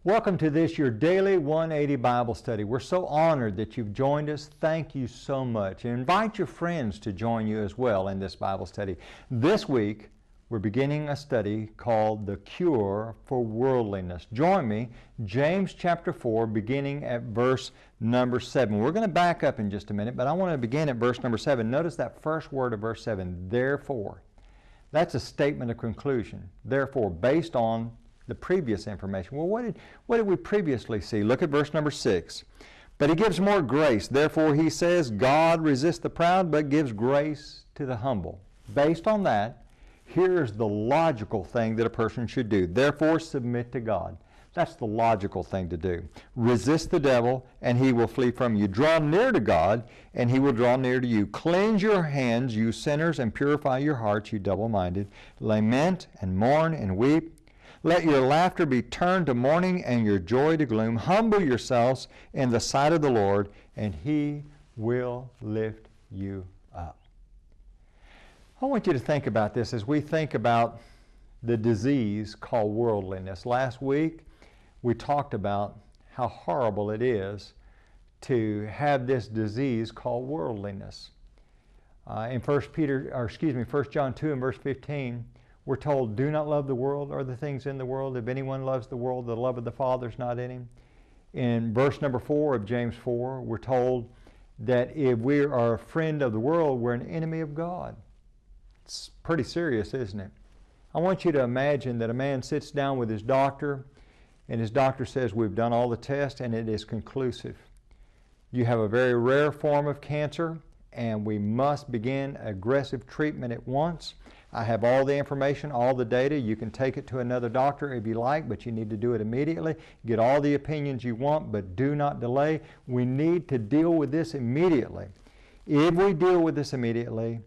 Welcome to this, your daily 180 Bible study. We're so honored that you've joined us. Thank you so much. And invite your friends to join you as well in this Bible study. This week, we're beginning a study called The Cure for Worldliness. Join me, James chapter 4, beginning at verse number 7. We're going to back up in just a minute, but I want to begin at verse number 7. Notice that first word of verse 7, therefore. That's a statement of conclusion. Therefore, based on the previous information. Well, what did we previously see? Look at verse number 6. But he gives more grace. Therefore, he says, God resists the proud, but gives grace to the humble. Based on that, here's the logical thing that a person should do. Therefore, submit to God. That's the logical thing to do. Resist the devil, and he will flee from you. Draw near to God, and he will draw near to you. Cleanse your hands, you sinners, and purify your hearts, you double-minded. Lament and mourn and weep. Let your laughter be turned to mourning and your joy to gloom. Humble yourselves in the sight of the Lord, and he will lift you up. I want you to think about this as we think about the disease called worldliness. Last week, we talked about how horrible it is to have this disease called worldliness. In 1 John 2 and verse 15, we're told, do not love the world or the things in the world. If anyone loves the world, the love of the Father is not in him. In verse number 4 of James 4, we're told that if we are a friend of the world, we're an enemy of God. It's pretty serious, isn't it? I want you to imagine that a man sits down with his doctor, and his doctor says, we've done all the tests, and it is conclusive. You have a very rare form of cancer, and we must begin aggressive treatment at once. I have all the information, all the data. You can take it to another doctor if you like, but you need to do it immediately. Get all the opinions you want, but do not delay. We need to deal with this immediately. If we deal with this immediately,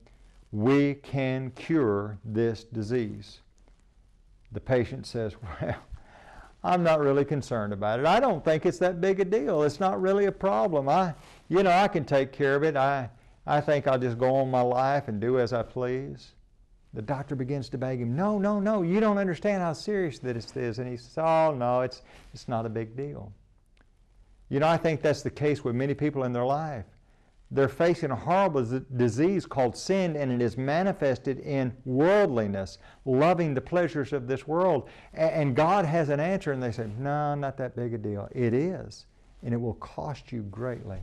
we can cure this disease. The patient says, well, I'm not really concerned about it. I don't think it's that big a deal. It's not really a problem. I can take care of it. I think I'll just go on my life and do as I please. The doctor begins to beg him, no, you don't understand how serious this is. And he says, oh, no, it's not a big deal. I think that's the case with many people in their life. They're facing a horrible disease called sin, and it is manifested in worldliness, loving the pleasures of this world. And God has an answer, and they say, no, not that big a deal. It is, and it will cost you greatly.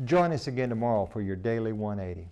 Join us again tomorrow for your Daily 180.